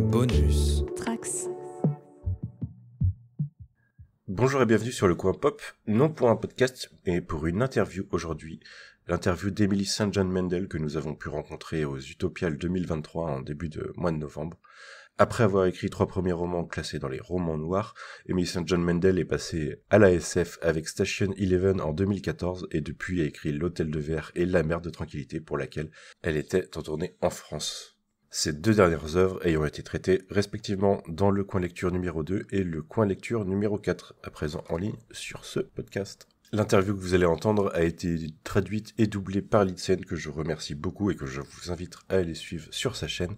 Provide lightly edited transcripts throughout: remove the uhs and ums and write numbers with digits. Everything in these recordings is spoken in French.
Bonus. Trax. Bonjour et bienvenue sur Le Coin Pop, non pour un podcast, mais pour une interview aujourd'hui. L'interview d'Emily St. John Mandel que nous avons pu rencontrer aux Utopiales 2023 en début de mois de novembre. Après avoir écrit 3 premiers romans classés dans les romans noirs, Emily St. John Mandel est passée à la SF avec Station 11 en 2014 et depuis a écrit L'Hôtel de Verre et La Mer de Tranquillité pour laquelle elle était en tournée en France. Ces 2 dernières œuvres ayant été traitées respectivement dans le coin lecture numéro 2 et le coin lecture numéro 4, à présent en ligne sur ce podcast. L'interview que vous allez entendre a été traduite et doublée par Litsen, que je remercie beaucoup et que je vous invite à aller suivre sur sa chaîne.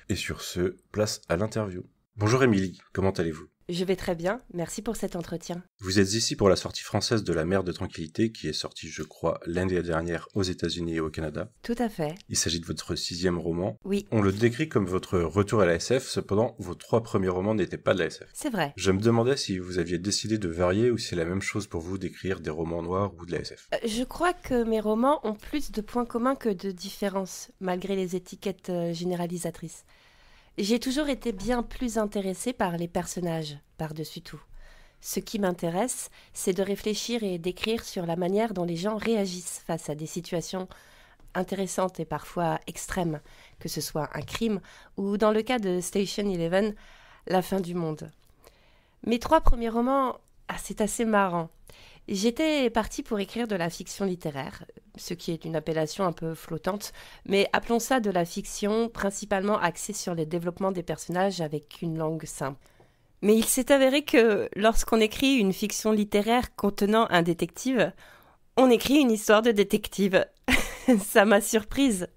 Et sur ce, place à l'interview. Bonjour Émilie, comment allez-vous ? Je vais très bien, merci pour cet entretien. Vous êtes ici pour la sortie française de La Mer de Tranquillité, qui est sortie, je crois, l'année dernière aux États-Unis et au Canada. Tout à fait. Il s'agit de votre 6e roman. Oui. On le décrit comme votre retour à la SF, cependant, vos 3 premiers romans n'étaient pas de la SF. C'est vrai. Je me demandais si vous aviez décidé de varier ou si c'est la même chose pour vous d'écrire des romans noirs ou de la SF. Je crois que mes romans ont plus de points communs que de différences, malgré les étiquettes généralisatrices. J'ai toujours été bien plus intéressée par les personnages, par-dessus tout. Ce qui m'intéresse, c'est de réfléchir et d'écrire sur la manière dont les gens réagissent face à des situations intéressantes et parfois extrêmes, que ce soit un crime ou, dans le cas de Station 11, la fin du monde. Mes 3 premiers romans, c'est assez marrant. J'étais partie pour écrire de la fiction littéraire, ce qui est une appellation un peu flottante, mais appelons ça de la fiction principalement axée sur le développement des personnages avec une langue simple. Mais il s'est avéré que lorsqu'on écrit une fiction littéraire contenant un détective, on écrit une histoire de détective. Ça m'a surprise.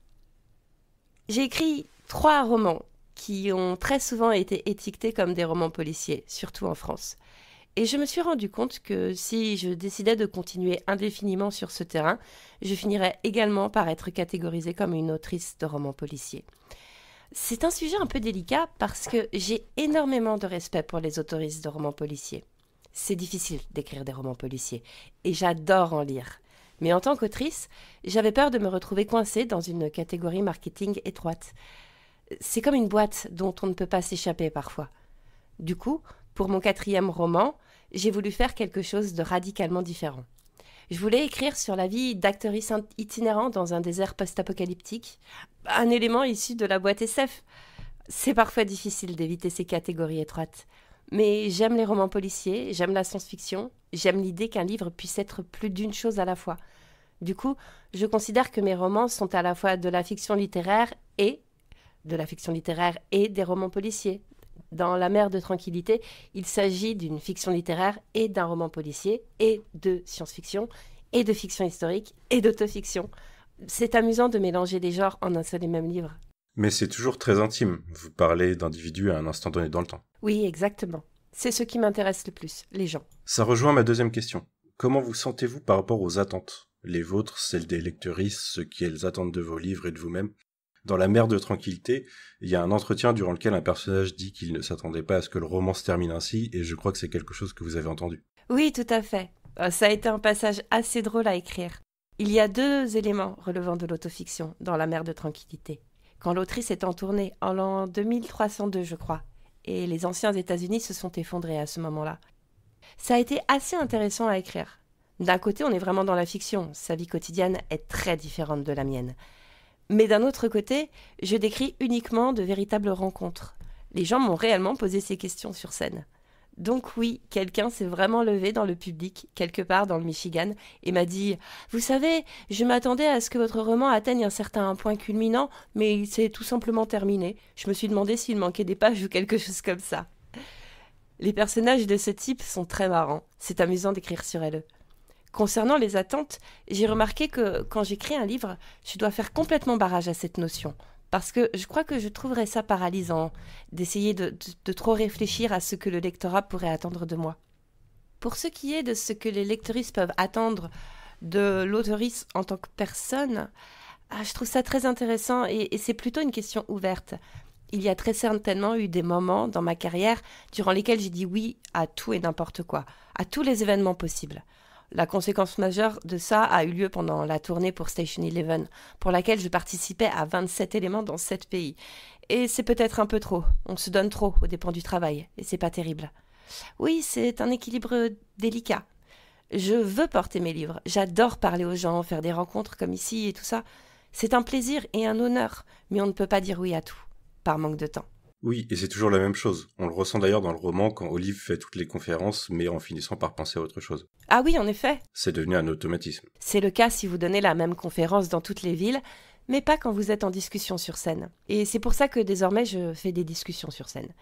J'ai écrit 3 romans qui ont très souvent été étiquetés comme des romans policiers, surtout en France. Et je me suis rendu compte que si je décidais de continuer indéfiniment sur ce terrain, je finirais également par être catégorisée comme une autrice de romans policiers. C'est un sujet un peu délicat parce que j'ai énormément de respect pour les autoristes de romans policiers. C'est difficile d'écrire des romans policiers et j'adore en lire. Mais en tant qu'autrice, j'avais peur de me retrouver coincée dans une catégorie marketing étroite. C'est comme une boîte dont on ne peut pas s'échapper parfois. Du coup, pour mon 4e roman, j'ai voulu faire quelque chose de radicalement différent. Je voulais écrire sur la vie d'actrice itinérant dans un désert post-apocalyptique, un élément issu de la boîte SF. C'est parfois difficile d'éviter ces catégories étroites. Mais j'aime les romans policiers, j'aime la science-fiction, j'aime l'idée qu'un livre puisse être plus d'une chose à la fois. Du coup, je considère que mes romans sont à la fois de la fiction littéraire et des romans policiers. Dans La Mer de Tranquillité, il s'agit d'une fiction littéraire et d'un roman policier, et de science-fiction, et de fiction historique, et d'autofiction. C'est amusant de mélanger les genres en un seul et même livre. Mais c'est toujours très intime, vous parlez d'individus à un instant donné dans le temps. Oui, exactement. C'est ce qui m'intéresse le plus, les gens. Ça rejoint ma 2e question. Comment vous sentez-vous par rapport aux attentes ? Les vôtres, celles des lectrices, ce qu'elles attendent de vos livres et de vous-même. Dans La Mer de Tranquillité, il y a un entretien durant lequel un personnage dit qu'il ne s'attendait pas à ce que le roman se termine ainsi, et je crois que c'est quelque chose que vous avez entendu. Oui, tout à fait. Ça a été un passage assez drôle à écrire. Il y a 2 éléments relevant de l'autofiction dans La Mer de Tranquillité. Quand l'autrice est en tournée, en l'an 2302, je crois, et les anciens États-Unis se sont effondrés à ce moment-là. Ça a été assez intéressant à écrire. D'un côté, on est vraiment dans la fiction. Sa vie quotidienne est très différente de la mienne. Mais d'un autre côté, je décris uniquement de véritables rencontres. Les gens m'ont réellement posé ces questions sur scène. Donc oui, quelqu'un s'est vraiment levé dans le public, quelque part dans le Michigan, et m'a dit « Vous savez, je m'attendais à ce que votre roman atteigne un certain point culminant, mais il s'est tout simplement terminé. Je me suis demandé s'il manquait des pages ou quelque chose comme ça. » Les personnages de ce type sont très marrants. C'est amusant d'écrire sur eux. Concernant les attentes, j'ai remarqué que quand j'écris un livre, je dois faire complètement barrage à cette notion. Parce que je crois que je trouverais ça paralysant, d'essayer de trop réfléchir à ce que le lectorat pourrait attendre de moi. Pour ce qui est de ce que les lectrices peuvent attendre de l'autrice en tant que personne, je trouve ça très intéressant et c'est plutôt une question ouverte. Il y a très certainement eu des moments dans ma carrière durant lesquels j'ai dit oui à tout et n'importe quoi, à tous les événements possibles. La conséquence majeure de ça a eu lieu pendant la tournée pour Station 11, pour laquelle je participais à 27 éléments dans 7 pays. Et c'est peut-être un peu trop. On se donne trop aux dépens du travail, et c'est pas terrible. Oui, c'est un équilibre délicat. Je veux porter mes livres. J'adore parler aux gens, faire des rencontres comme ici et tout ça. C'est un plaisir et un honneur, mais on ne peut pas dire oui à tout, par manque de temps. Oui, et c'est toujours la même chose. On le ressent d'ailleurs dans le roman quand Olive fait toutes les conférences, mais en finissant par penser à autre chose. Ah oui, en effet. C'est devenu un automatisme. C'est le cas si vous donnez la même conférence dans toutes les villes, mais pas quand vous êtes en discussion sur scène. Et c'est pour ça que désormais je fais des discussions sur scène.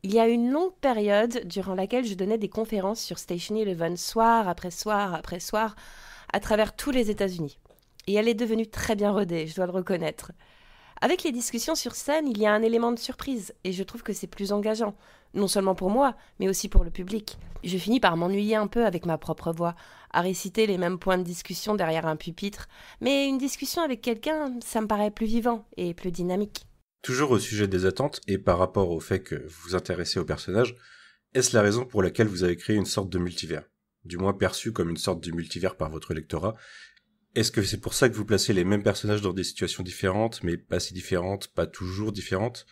Il y a une longue période durant laquelle je donnais des conférences sur Station Eleven soir après soir après soir à travers tous les États-Unis. Et elle est devenue très bien rodée, je dois le reconnaître. Avec les discussions sur scène, il y a un élément de surprise, et je trouve que c'est plus engageant, non seulement pour moi, mais aussi pour le public. Je finis par m'ennuyer un peu avec ma propre voix, à réciter les mêmes points de discussion derrière un pupitre, mais une discussion avec quelqu'un, ça me paraît plus vivant et plus dynamique. Toujours au sujet des attentes, et par rapport au fait que vous vous intéressez au personnage, est-ce la raison pour laquelle vous avez créé une sorte de multivers ? Du moins perçu comme une sorte de multivers par votre lectorat. Est-ce que c'est pour ça que vous placez les mêmes personnages dans des situations différentes, mais pas si différentes, pas toujours différentes ?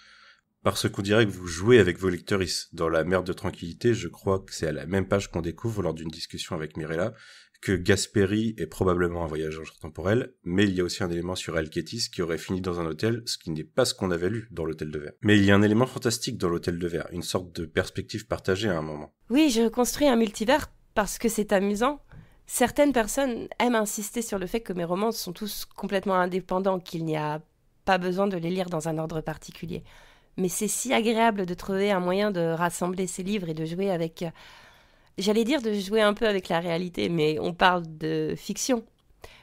Parce qu'on dirait que vous jouez avec vos lectrices. Dans La Mer de Tranquillité, je crois que c'est à la même page qu'on découvre lors d'une discussion avec Mirella que Gasperi est probablement un voyageur temporel, mais il y a aussi un élément sur Alketis qui aurait fini dans un hôtel, ce qui n'est pas ce qu'on avait lu dans l'Hôtel de Verre. Mais il y a un élément fantastique dans l'Hôtel de Verre, une sorte de perspective partagée à un moment. Oui, je construis un multivers parce que c'est amusant. Certaines personnes aiment insister sur le fait que mes romans sont tous complètement indépendants, qu'il n'y a pas besoin de les lire dans un ordre particulier. Mais c'est si agréable de trouver un moyen de rassembler ces livres et de jouer avec... J'allais dire de jouer un peu avec la réalité, mais on parle de fiction.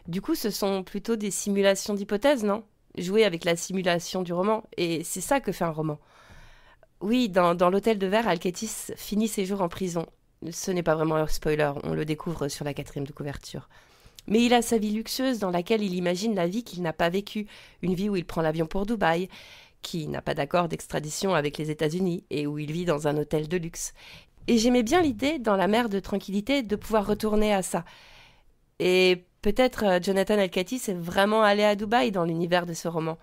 Du coup, ce sont plutôt des simulations d'hypothèses, non ? Jouer avec la simulation du roman, et c'est ça que fait un roman. Oui, dans l'Hôtel de Verre, Alketis finit ses jours en prison. Ce n'est pas vraiment un spoiler, on le découvre sur la 4e de couverture. Mais il a sa vie luxueuse dans laquelle il imagine la vie qu'il n'a pas vécue, une vie où il prend l'avion pour Dubaï, qui n'a pas d'accord d'extradition avec les États-Unis et où il vit dans un hôtel de luxe. Et j'aimais bien l'idée, dans La Mer de Tranquillité, de pouvoir retourner à ça. Et peut-être Jonathan Alkatis est vraiment allé à Dubaï dans l'univers de ce roman,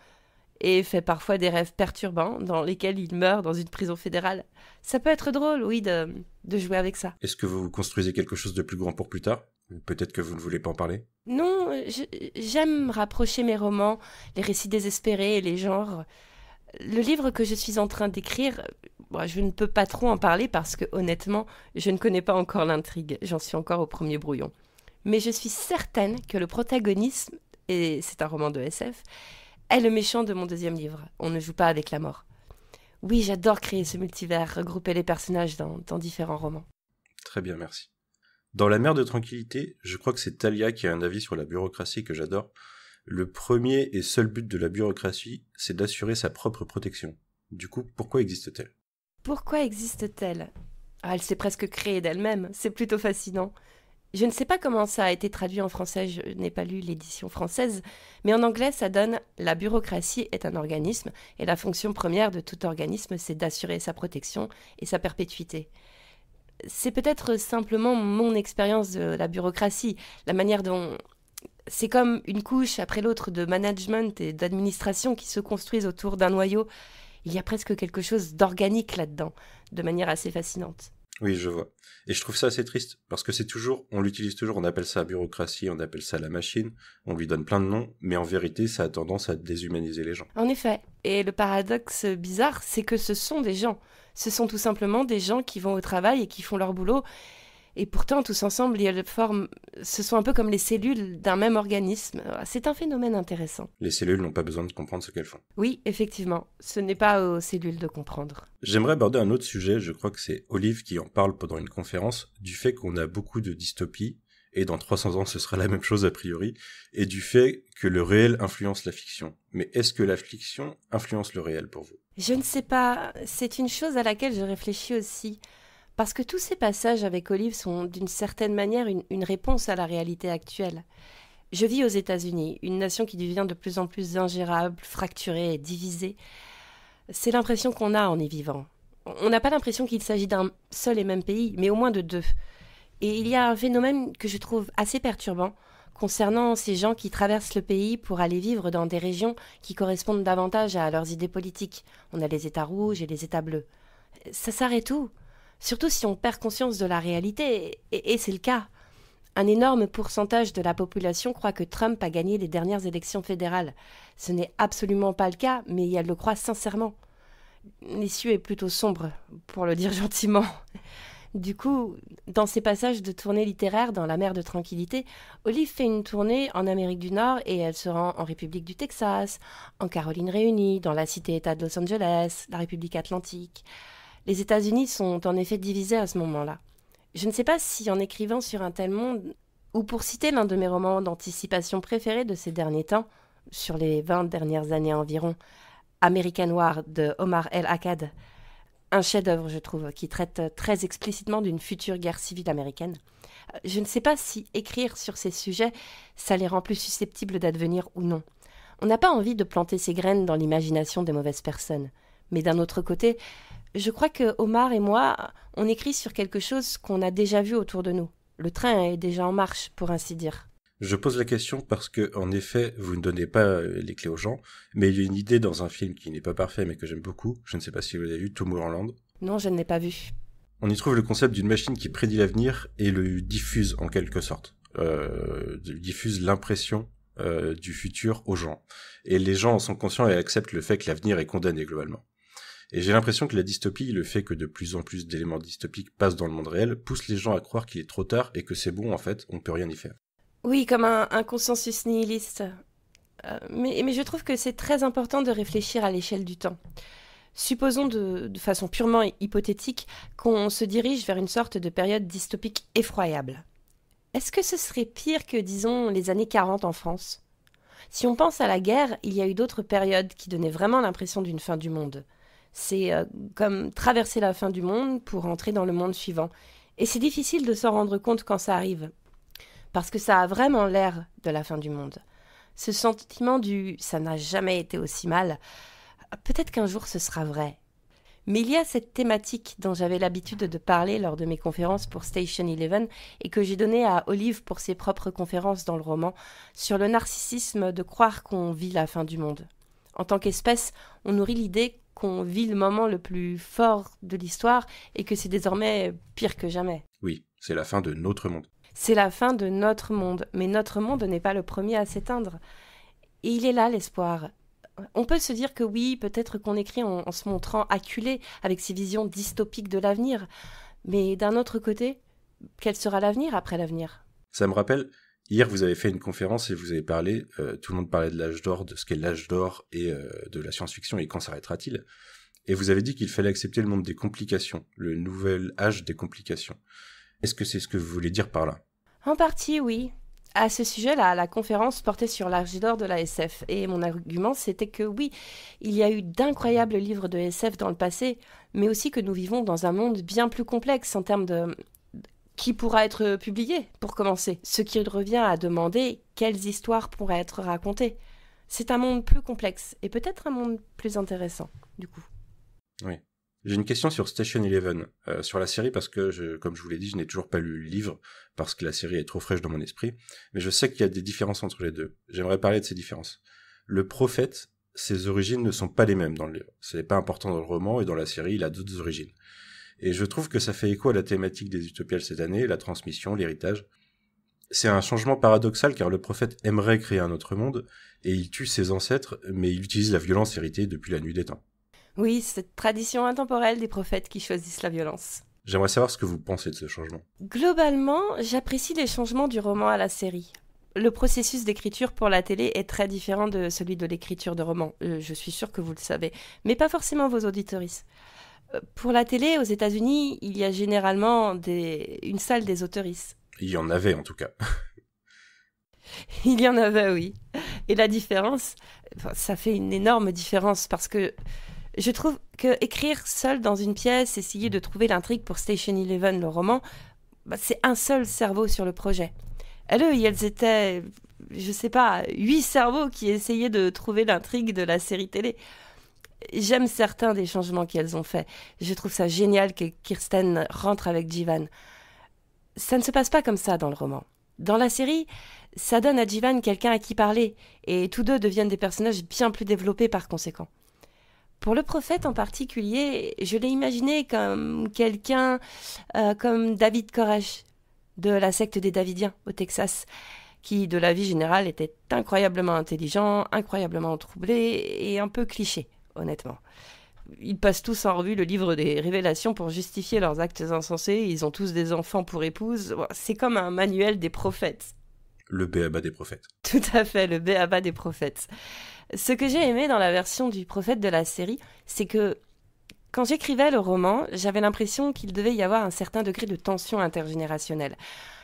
et fait parfois des rêves perturbants dans lesquels il meurt dans une prison fédérale. Ça peut être drôle, oui, de jouer avec ça. Est-ce que vous construisez quelque chose de plus grand pour plus tard ? Ou peut-être que vous ne voulez pas en parler ? Non, j'aime rapprocher mes romans, les récits désespérés et les genres. Le livre que je suis en train d'écrire, je ne peux pas trop en parler parce que, honnêtement, je ne connais pas encore l'intrigue. J'en suis encore au premier brouillon. Mais je suis certaine que le protagonisme, et c'est un roman de SF, est le méchant de mon 2e livre. On ne joue pas avec la mort. Oui, j'adore créer ce multivers, regrouper les personnages dans différents romans. Très bien, merci. Dans La Mer de Tranquillité, je crois que c'est Talia qui a un avis sur la bureaucratie que j'adore. Le premier et seul but de la bureaucratie, c'est d'assurer sa propre protection. Du coup, pourquoi existe-t-elle ? Pourquoi existe-t-elle ? Elle s'est presque créée d'elle-même, c'est plutôt fascinant. Je ne sais pas comment ça a été traduit en français, je n'ai pas lu l'édition française, mais en anglais ça donne « La bureaucratie est un organisme et la fonction première de tout organisme c'est d'assurer sa protection et sa perpétuité ». C'est peut-être simplement mon expérience de la bureaucratie, la manière dont... C'est comme une couche après l'autre de management et d'administration qui se construisent autour d'un noyau. Il y a presque quelque chose d'organique là-dedans, de manière assez fascinante. Oui, je vois. Et je trouve ça assez triste, parce que c'est toujours, on l'utilise toujours, on appelle ça bureaucratie, on appelle ça la machine, on lui donne plein de noms, mais en vérité, ça a tendance à déshumaniser les gens. En effet. Et le paradoxe bizarre, c'est que ce sont des gens. Ce sont tout simplement des gens qui vont au travail et qui font leur boulot. Et pourtant, tous ensemble, ce sont un peu comme les cellules d'un même organisme. C'est un phénomène intéressant. Les cellules n'ont pas besoin de comprendre ce qu'elles font. Oui, effectivement. Ce n'est pas aux cellules de comprendre. J'aimerais aborder un autre sujet, je crois que c'est Olive qui en parle pendant une conférence, du fait qu'on a beaucoup de dystopies, et dans 300 ans ce sera la même chose a priori, et du fait que le réel influence la fiction. Mais est-ce que la fiction influence le réel pour vous ? Je ne sais pas. C'est une chose à laquelle je réfléchis aussi. Parce que tous ces passages avec Olive sont d'une certaine manière une réponse à la réalité actuelle. Je vis aux États-Unis, une nation qui devient de plus en plus ingérable, fracturée et divisée. C'est l'impression qu'on a en y vivant. On n'a pas l'impression qu'il s'agit d'un seul et même pays, mais au moins de deux. Et il y a un phénomène que je trouve assez perturbant concernant ces gens qui traversent le pays pour aller vivre dans des régions qui correspondent davantage à leurs idées politiques. On a les États rouges et les États bleus. Ça s'arrête où ? Surtout si on perd conscience de la réalité, et c'est le cas. Un énorme pourcentage de la population croit que Trump a gagné les dernières élections fédérales. Ce n'est absolument pas le cas, mais elle le croit sincèrement. L'issue est plutôt sombre, pour le dire gentiment. Du coup, dans ses passages de tournée littéraire dans la mer de tranquillité, Olive fait une tournée en Amérique du Nord et elle se rend en République du Texas, en Caroline réunie, dans la cité-État de Los Angeles, la République atlantique. Les États-Unis sont en effet divisés à ce moment-là. Je ne sais pas si en écrivant sur un tel monde, ou pour citer l'un de mes romans d'anticipation préférés de ces derniers temps, sur les 20 dernières années environ, American War de Omar El-Akkad, un chef-d'œuvre, je trouve, qui traite très explicitement d'une future guerre civile américaine. Je ne sais pas si écrire sur ces sujets, ça les rend plus susceptibles d'advenir ou non. On n'a pas envie de planter ces graines dans l'imagination des mauvaises personnes. Mais d'un autre côté, je crois que Omar et moi, on écrit sur quelque chose qu'on a déjà vu autour de nous. Le train est déjà en marche, pour ainsi dire. Je pose la question parce que, en effet, vous ne donnez pas les clés aux gens, mais il y a une idée dans un film qui n'est pas parfait mais que j'aime beaucoup. Je ne sais pas si vous l'avez vu, Tomorrowland. Non, je ne l'ai pas vu. On y trouve le concept d'une machine qui prédit l'avenir et le diffuse en quelque sorte. Diffuse l'impression du futur aux gens. Et les gens en sont conscients et acceptent le fait que l'avenir est condamné globalement. Et j'ai l'impression que la dystopie, le fait que de plus en plus d'éléments dystopiques passent dans le monde réel, pousse les gens à croire qu'il est trop tard et que c'est bon en fait, on ne peut rien y faire. Oui, comme un consensus nihiliste. Mais je trouve que c'est très important de réfléchir à l'échelle du temps. Supposons de façon purement hypothétique qu'on se dirige vers une sorte de période dystopique effroyable. Est-ce que ce serait pire que, disons, les années 40 en France ? Si on pense à la guerre, il y a eu d'autres périodes qui donnaient vraiment l'impression d'une fin du monde. C'est comme traverser la fin du monde pour entrer dans le monde suivant. Et c'est difficile de s'en rendre compte quand ça arrive. Parce que ça a vraiment l'air de la fin du monde. Ce sentiment du « ça n'a jamais été aussi mal », peut-être qu'un jour ce sera vrai. Mais il y a cette thématique dont j'avais l'habitude de parler lors de mes conférences pour Station Eleven et que j'ai donnée à Olive pour ses propres conférences dans le roman, sur le narcissisme de croire qu'on vit la fin du monde. En tant qu'espèce, on nourrit l'idée qu'on vit le moment le plus fort de l'histoire et que c'est désormais pire que jamais. Oui, c'est la fin de notre monde. C'est la fin de notre monde, mais notre monde n'est pas le premier à s'éteindre. Et il est là l'espoir. On peut se dire que oui, peut-être qu'on écrit en se montrant acculé avec ses visions dystopiques de l'avenir, mais d'un autre côté, quel sera l'avenir après l'avenir ? Ça me rappelle, hier vous avez fait une conférence et vous avez parlé, tout le monde parlait de l'âge d'or, de ce qu'est l'âge d'or et de la science-fiction et quand s'arrêtera-t-il ? Et vous avez dit qu'il fallait accepter le monde des complications, le nouvel âge des complications. Est-ce que c'est ce que vous voulez dire par là ? En partie, oui. À ce sujet-là, la conférence portait sur l'âge d'or de la SF. Et mon argument, c'était que oui, il y a eu d'incroyables livres de SF dans le passé, mais aussi que nous vivons dans un monde bien plus complexe en termes de qui pourra être publié, pour commencer. Ce qui revient à demander quelles histoires pourraient être racontées. C'est un monde plus complexe, et peut-être un monde plus intéressant, du coup. Oui. J'ai une question sur Station Eleven, sur la série, parce que, comme je vous l'ai dit, je n'ai toujours pas lu le livre, parce que la série est trop fraîche dans mon esprit, mais je sais qu'il y a des différences entre les deux. J'aimerais parler de ces différences. Le prophète, ses origines ne sont pas les mêmes dans le livre. Ce n'est pas important dans le roman, et dans la série, il a d'autres origines. Et je trouve que ça fait écho à la thématique des Utopiales cette année, la transmission, l'héritage. C'est un changement paradoxal, car le prophète aimerait créer un autre monde, et il tue ses ancêtres, mais il utilise la violence héritée depuis la nuit des temps. Oui, cette tradition intemporelle des prophètes qui choisissent la violence. J'aimerais savoir ce que vous pensez de ce changement. Globalement, j'apprécie les changements du roman à la série. Le processus d'écriture pour la télé est très différent de celui de l'écriture de roman. Je suis sûre que vous le savez, mais pas forcément vos auditoristes. Pour la télé, aux États-Unis, il y a généralement une salle des auteuristes. Il y en avait, en tout cas. Il y en avait, oui. Et la différence, ça fait une énorme différence parce que je trouve que écrire seul dans une pièce, essayer de trouver l'intrigue pour Station Eleven, le roman, c'est un seul cerveau sur le projet. Elles étaient, 8 cerveaux qui essayaient de trouver l'intrigue de la série télé. J'aime certains des changements qu'elles ont faits. Je trouve ça génial que Kirsten rentre avec Jivan. Ça ne se passe pas comme ça dans le roman. Dans la série, Ça donne à Jivan quelqu'un à qui parler, et tous deux deviennent des personnages bien plus développés par conséquent. Pour le prophète en particulier, je l'ai imaginé comme quelqu'un comme David Koresh, de la secte des Davidiens au Texas, qui, de la vie générale, était incroyablement intelligent, incroyablement troublé et un peu cliché, honnêtement. Ils passent tous en revue le livre des révélations pour justifier leurs actes insensés, ils ont tous des enfants pour épouses, c'est comme un manuel des prophètes. Le b.a.-ba des prophètes. Tout à fait, le b.a.-ba des prophètes. Ce que j'ai aimé dans la version du prophète de la série, c'est que quand j'écrivais le roman, j'avais l'impression qu'il devait y avoir un certain degré de tension intergénérationnelle.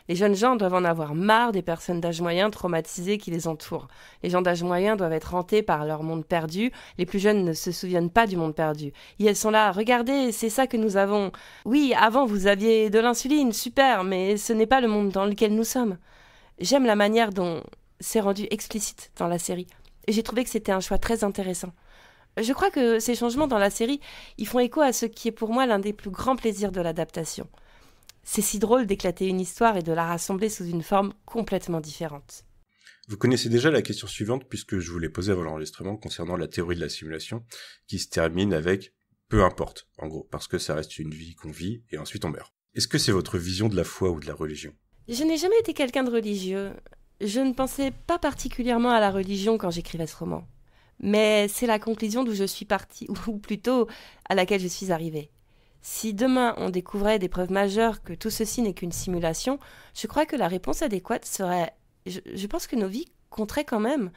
Les jeunes gens doivent en avoir marre des personnes d'âge moyen traumatisées qui les entourent. Les gens d'âge moyen doivent être hantés par leur monde perdu. Les plus jeunes ne se souviennent pas du monde perdu. Et elles sont là, regardez, c'est ça que nous avons. Oui, avant vous aviez de l'insuline, super, mais ce n'est pas le monde dans lequel nous sommes. J'aime la manière dont c'est rendu explicite dans la série. Et j'ai trouvé que c'était un choix très intéressant. Je crois que ces changements dans la série, ils font écho à ce qui est pour moi l'un des plus grands plaisirs de l'adaptation. C'est si drôle d'éclater une histoire et de la rassembler sous une forme complètement différente. Vous connaissez déjà la question suivante puisque je vous l'ai posée avant l'enregistrement concernant la théorie de la simulation qui se termine avec « peu importe », en gros, parce que ça reste une vie qu'on vit et ensuite on meurt. Est-ce que c'est votre vision de la foi ou de la religion ? Je n'ai jamais été quelqu'un de religieux. Je ne pensais pas particulièrement à la religion quand j'écrivais ce roman. Mais c'est la conclusion d'où je suis partie, ou plutôt à laquelle je suis arrivée. Si demain on découvrait des preuves majeures que tout ceci n'est qu'une simulation, je crois que la réponse adéquate serait... Je pense que nos vies compteraient quand même.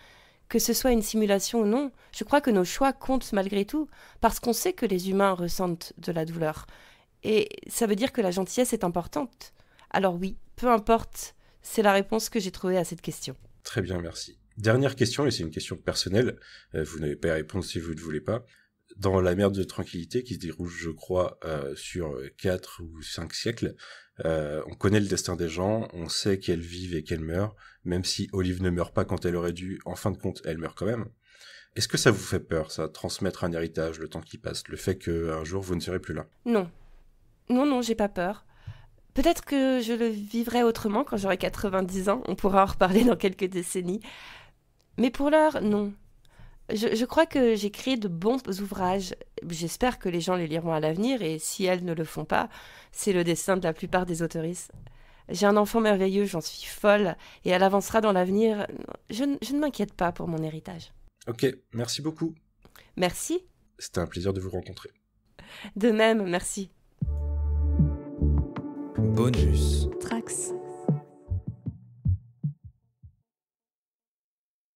Que ce soit une simulation ou non, je crois que nos choix comptent malgré tout, parce qu'on sait que les humains ressentent de la douleur. Et ça veut dire que la gentillesse est importante. Alors oui, peu importe, c'est la réponse que j'ai trouvée à cette question. Très bien, merci. Dernière question, et c'est une question personnelle, vous n'avez pas à répondre si vous ne voulez pas. Dans La mer de tranquillité, qui se déroule, je crois, sur 4 ou 5 siècles, on connaît le destin des gens, on sait qu'elles vivent et qu'elles meurent, même si Olive ne meurt pas quand elle aurait dû, en fin de compte, elle meurt quand même. Est-ce que ça vous fait peur, ça, transmettre un héritage, le temps qui passe, le fait qu'un jour vous ne serez plus là ? Non. Non, j'ai pas peur. Peut-être que je le vivrai autrement quand j'aurai 90 ans, on pourra en reparler dans quelques décennies. Mais pour l'heure, non. Je crois que j'ai créé de bons ouvrages. J'espère que les gens les liront à l'avenir, et si elles ne le font pas, c'est le destin de la plupart des autrices. J'ai un enfant merveilleux, j'en suis folle, et elle avancera dans l'avenir. Je ne m'inquiète pas pour mon héritage. Ok, merci beaucoup. Merci. C'était un plaisir de vous rencontrer. De même, merci. Bonus. Trax.